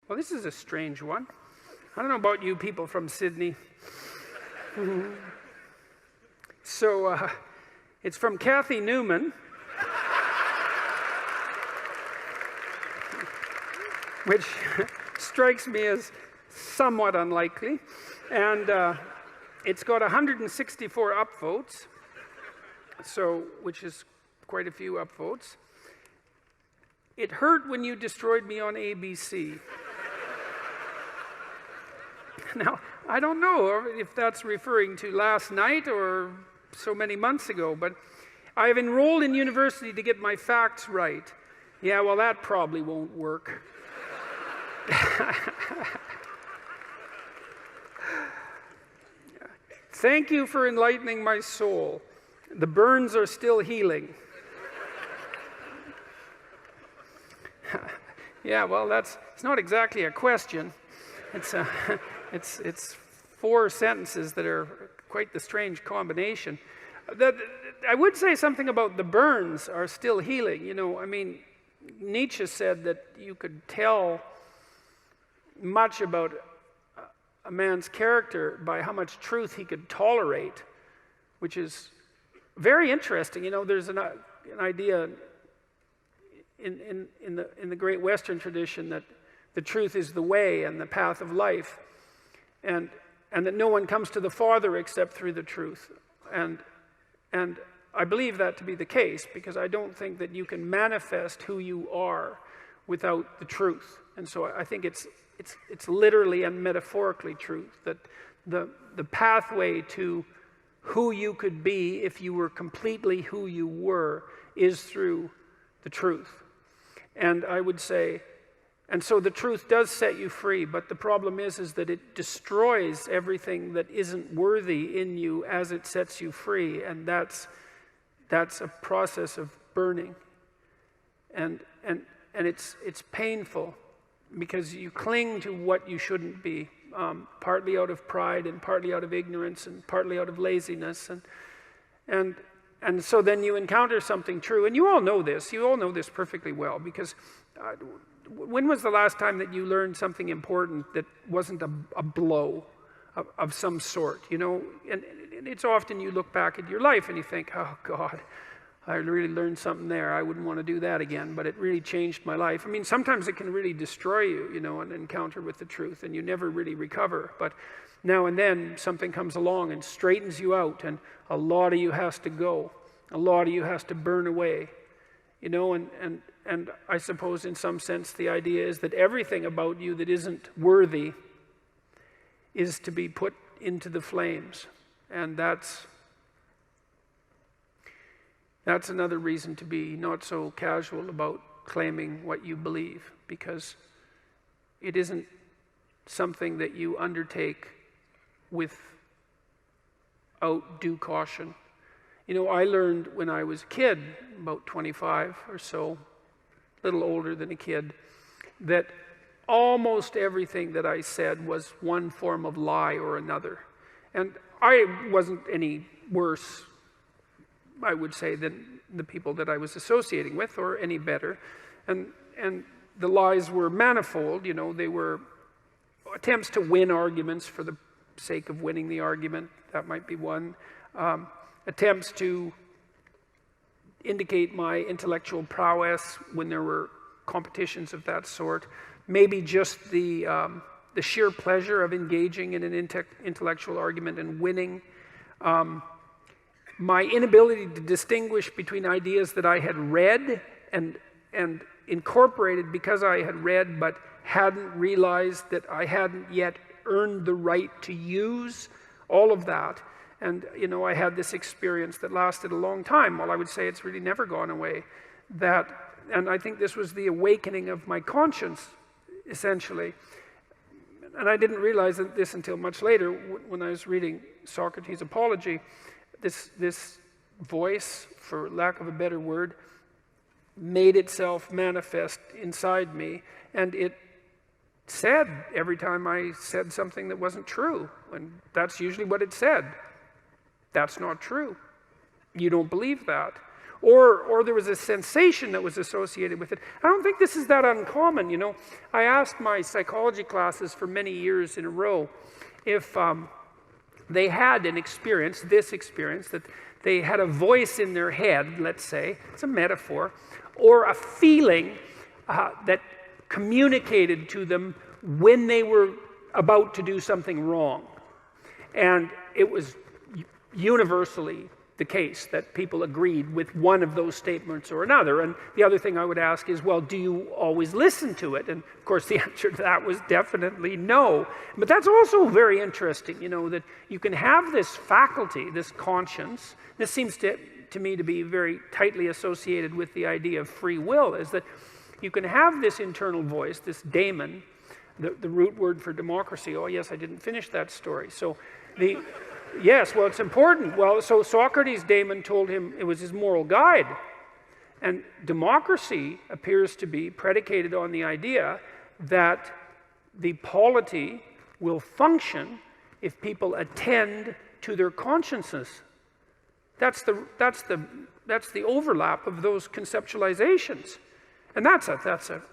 Well, this is a strange one. I don't know about you people from Sydney. So, it's from Kathy Newman, which strikes me as somewhat unlikely. And it's got 164 upvotes, so, which is quite a few upvotes. It hurt when you destroyed me on ABC. Now, I don't know if that's referring to last night or so many months ago, but I have enrolled in university to get my facts right. Yeah, well, that probably won't work. Thank you for enlightening my soul. The burns are still healing. Yeah, well, it's not exactly a question. It's 4 sentences that are quite the strange combination. I would say something about the burns are still healing. You know, I mean, Nietzsche said that you could tell much about a man's character by how much truth he could tolerate, which is very interesting. You know, there's an idea in the great Western tradition that the truth is the way and the path of life, and that no one comes to the Father except through the truth. And I believe that to be the case, because I don't think that you can manifest who you are without the truth. And so I think it's literally and metaphorically truth, that the pathway to who you could be if you were completely who you were is through the truth. And I would say, and so the truth does set you free, but the problem is that it destroys everything that isn't worthy in you as it sets you free, and that's a process of burning. And it's painful, because you cling to what you shouldn't be, partly out of pride and partly out of ignorance and partly out of laziness, and so then you encounter something true, and you all know this perfectly well, because when was the last time that you learned something important that wasn't a blow of some sort, you know? And it's often you look back at your life and you think, oh God, I really learned something there. I wouldn't want to do that again, but it really changed my life. I mean, sometimes it can really destroy you, you know, an encounter with the truth, and you never really recover. But now and then something comes along and straightens you out, and a lot of you has to go. A lot of you has to burn away, you know, and I suppose in some sense the idea is that everything about you that isn't worthy is to be put into the flames. And that's another reason to be not so casual about claiming what you believe, because it isn't something that you undertake without due caution. You know, I learned when I was a kid, about 25 or so, a little older than a kid, that almost everything that I said was one form of lie or another. And I wasn't any worse, I would say, than the people that I was associating with, or any better. And the lies were manifold, you know. They were attempts to win arguments for the sake of winning the argument. That might be one. Attempts to indicate my intellectual prowess when there were competitions of that sort. Maybe just the sheer pleasure of engaging in an intellectual argument and winning. My inability to distinguish between ideas that I had read and incorporated because I had read, but hadn't realized that I hadn't yet earned the right to use, all of that. And, you know, I had this experience that lasted a long time. Well, I would say it's really never gone away. And I think this was the awakening of my conscience, essentially. And I didn't realize this until much later, when I was reading Socrates' Apology. This voice, for lack of a better word, made itself manifest inside me, and it said every time I said something that wasn't true, and that's usually what it said. That's not true. You don't believe that. or there was a sensation that was associated with it. I don't think this is that uncommon, you know. I asked my psychology classes for many years in a row if they had an experience, this experience, that they had a voice in their head, let's say, it's a metaphor, or a feeling that communicated to them when they were about to do something wrong. And it was universally the case that people agreed with one of those statements or another. And the other thing I would ask is, well, do you always listen to it? And of course the answer to that was definitely no. But that's also very interesting, you know, that you can have this faculty, this conscience. This seems to me to be very tightly associated with the idea of free will, is that you can have this internal voice, this daemon, the root word for democracy. Oh yes, I didn't finish that story. So yes, well, it's important. Well, so Socrates' daemon told him it was his moral guide. And democracy appears to be predicated on the idea that the polity will function if people attend to their consciences. That's the overlap of those conceptualizations. And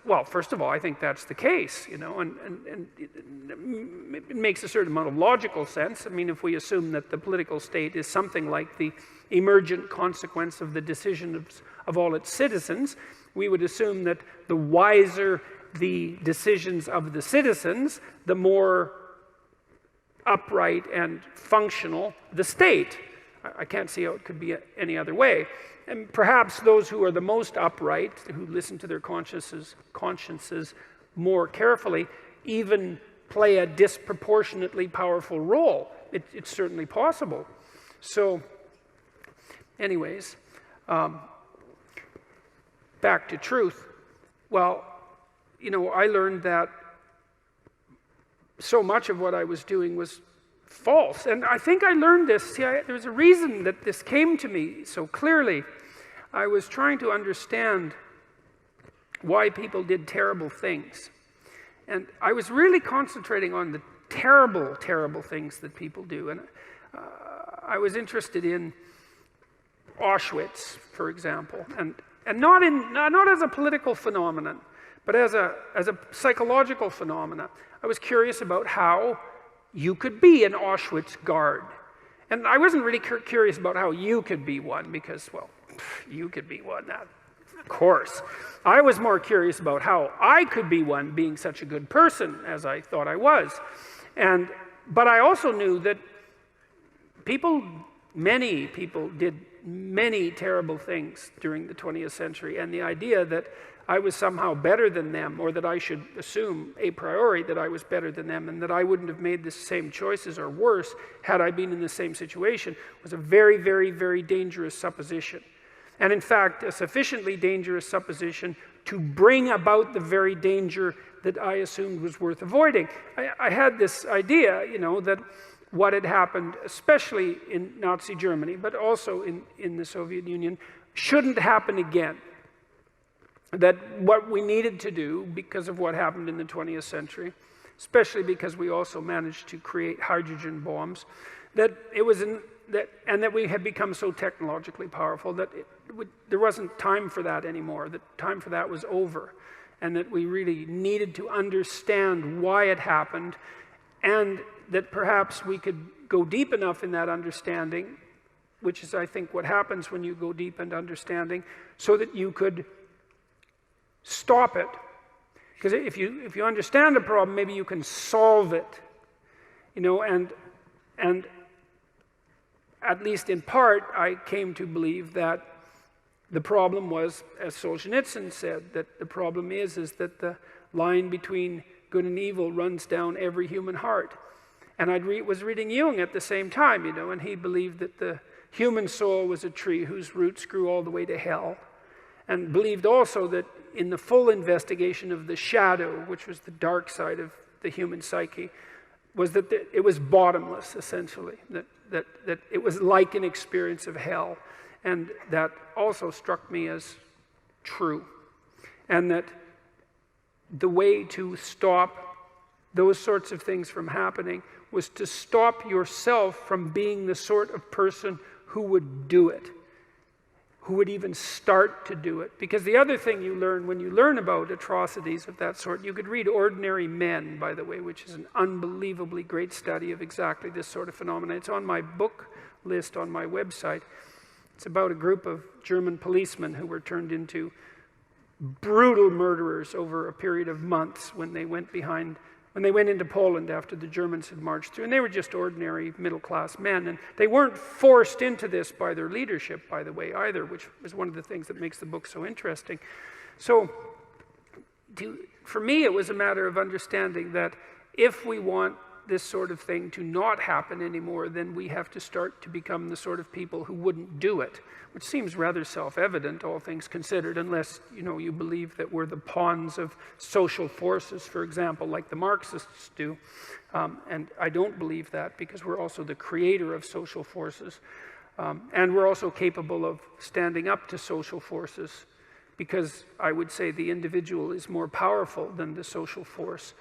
well, first of all, I think that's the case, you know, and it makes a certain amount of logical sense. I mean, if we assume that the political state is something like the emergent consequence of the decisions of all its citizens, we would assume that the wiser the decisions of the citizens, the more upright and functional the state. I can't see how it could be any other way. And perhaps those who are the most upright, who listen to their consciences more carefully, even play a disproportionately powerful role. It's certainly possible. So, anyways, back to truth. Well, you know, I learned that so much of what I was doing was false. And I think I learned this. See, there's a reason that this came to me so clearly. I was trying to understand why people did terrible things. And I was really concentrating on the terrible, terrible things that people do. And I was interested in Auschwitz, for example, and not as a political phenomenon, but as a psychological phenomenon. I was curious about how you could be an Auschwitz guard. And I wasn't really curious about how you could be one, because, well, you could be one, of course. I was more curious about how I could be one, being such a good person as I thought I was. But I also knew that many people did many terrible things during the 20th century, and the idea that I was somehow better than them, or that I should assume a priori that I was better than them, and that I wouldn't have made the same choices or worse had I been in the same situation, was a very, very, very dangerous supposition. And in fact, a sufficiently dangerous supposition to bring about the very danger that I assumed was worth avoiding. I had this idea, you know, that what had happened, especially in Nazi Germany, but also in the Soviet Union, shouldn't happen again. That what we needed to do, because of what happened in the 20th century, especially because we also managed to create hydrogen bombs, that we had become so technologically powerful that there wasn't time for that anymore, that time for that was over, and that we really needed to understand why it happened, and that perhaps we could go deep enough in that understanding, which is, I think, what happens when you go deep into understanding, so that you could stop it. Because if you understand a problem, maybe you can solve it, you know, and at least in part, I came to believe that the problem was, as Solzhenitsyn said, that the problem is that the line between good and evil runs down every human heart. And I was reading Jung at the same time, you know, and he believed that the human soul was a tree whose roots grew all the way to hell, and believed also that in the full investigation of the shadow, which was the dark side of the human psyche, was that it was bottomless, essentially, that it was like an experience of hell. And that also struck me as true. And that the way to stop those sorts of things from happening was to stop yourself from being the sort of person who would do it, who would even start to do it. Because the other thing you learn when you learn about atrocities of that sort, you could read Ordinary Men, by the way, which is an unbelievably great study of exactly this sort of phenomenon. It's on my book list on my website. It's about a group of German policemen who were turned into brutal murderers over a period of months when they went into Poland after the Germans had marched through. And they were just ordinary middle-class men. And they weren't forced into this by their leadership, by the way, either, which is one of the things that makes the book so interesting. So for me, it was a matter of understanding that if we want this sort of thing to not happen anymore, then we have to start to become the sort of people who wouldn't do it, which seems rather self-evident, all things considered, unless, you believe that we're the pawns of social forces, for example, like the Marxists do. And I don't believe that, because we're also the creator of social forces. And we're also capable of standing up to social forces, because I would say the individual is more powerful than the social force,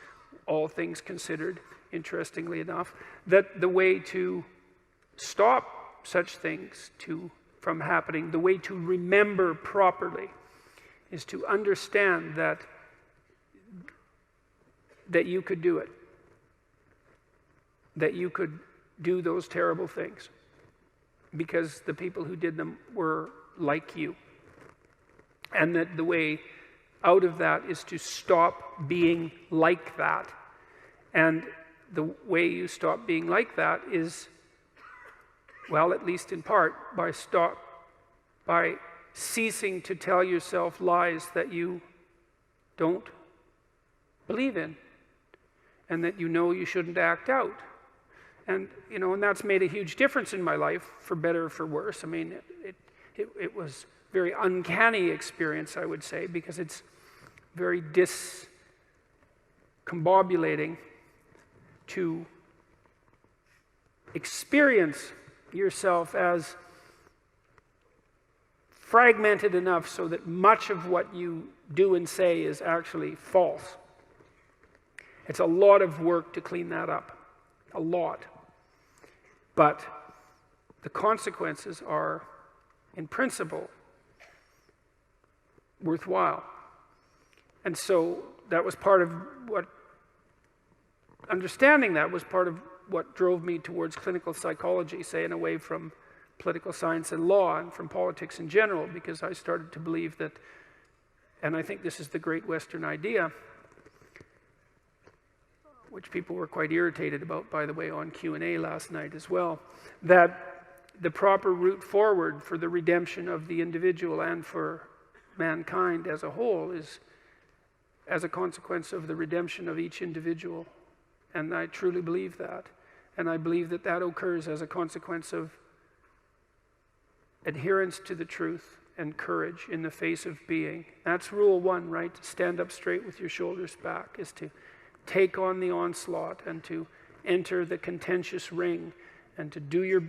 all things considered. Interestingly enough, that the way to stop such things from happening, the way to remember properly, is to understand that you could do it, that you could do those terrible things, because the people who did them were like you, and that the way out of that is to stop being like that. And the way you stop being like that is, well, at least in part, by ceasing to tell yourself lies that you don't believe in, and that you shouldn't act out. And, and that's made a huge difference in my life, for better or for worse. I mean, it was a very uncanny experience, I would say, because it's very discombobulating to experience yourself as fragmented enough so that much of what you do and say is actually false. It's a lot of work to clean that up, a lot. But the consequences are, in principle, worthwhile. And so that was part of what understanding that was part of what drove me towards clinical psychology, say, and away from political science and law and from politics in general, because I started to believe that, and I think this is the great Western idea, which people were quite irritated about, by the way, on Q&A last night as well, that the proper route forward for the redemption of the individual and for mankind as a whole is as a consequence of the redemption of each individual. And I truly believe that. And I believe that that occurs as a consequence of adherence to the truth and courage in the face of being. That's rule one, right? To stand up straight with your shoulders back, is to take on the onslaught and to enter the contentious ring and to do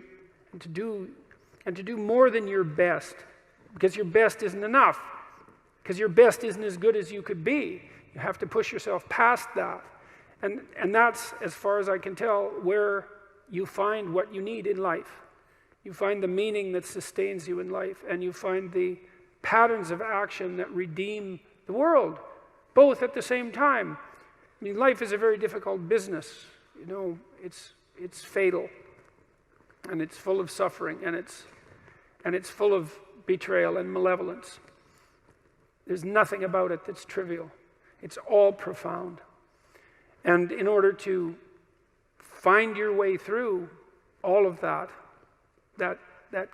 more than your best, because your best isn't enough, because your best isn't as good as you could be. You have to push yourself past that. And that's, as far as I can tell, where you find what you need in life. You find the meaning that sustains you in life, and you find the patterns of action that redeem the world, both at the same time. I mean, life is a very difficult business. It's fatal, and it's full of suffering, and it's full of betrayal and malevolence. There's nothing about it that's trivial. It's all profound. And in order to find your way through all of that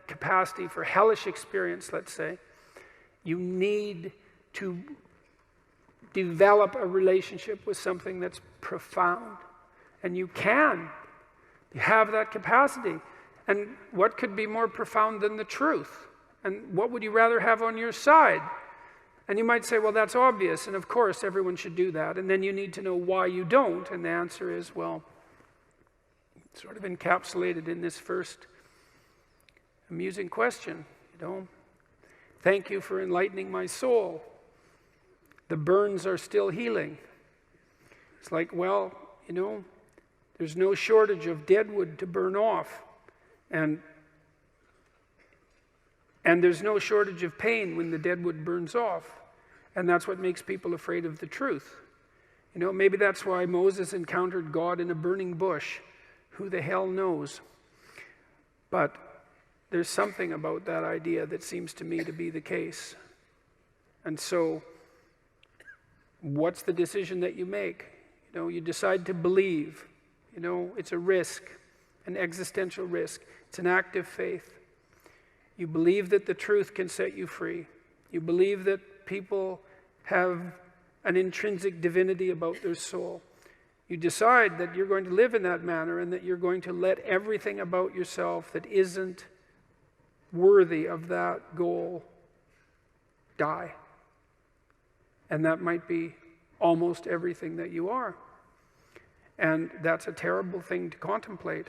capacity for hellish experience, let's say, you need to develop a relationship with something that's profound. And you have that capacity. And what could be more profound than the truth? And what would you rather have on your side? And you might say, well, that's obvious, and of course everyone should do that. And then you need to know why you don't. And the answer is, well, sort of encapsulated in this first amusing question. Thank you for enlightening my soul. The burns are still healing. It's like, well, there's no shortage of dead wood to burn off. And And there's no shortage of pain when the dead wood burns off. And that's what makes people afraid of the truth. You know, maybe that's why Moses encountered God in a burning bush. Who the hell knows? But there's something about that idea that seems to me to be the case. And so, what's the decision that you make? You know, you decide to believe. You know, it's a risk, an existential risk. It's an act of faith. You believe that the truth can set you free. You believe that people have an intrinsic divinity about their soul. You decide that you're going to live in that manner and that you're going to let everything about yourself that isn't worthy of that goal die. And that might be almost everything that you are. And that's a terrible thing to contemplate.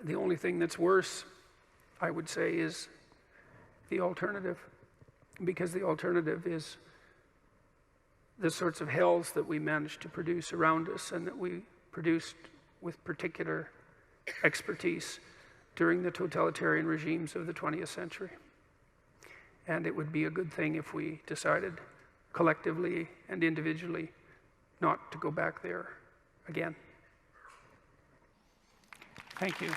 The only thing that's worse, I would say, is the alternative. Because the alternative is the sorts of hells that we managed to produce around us and that we produced with particular expertise during the totalitarian regimes of the 20th century. And it would be a good thing if we decided collectively and individually not to go back there again. Thank you.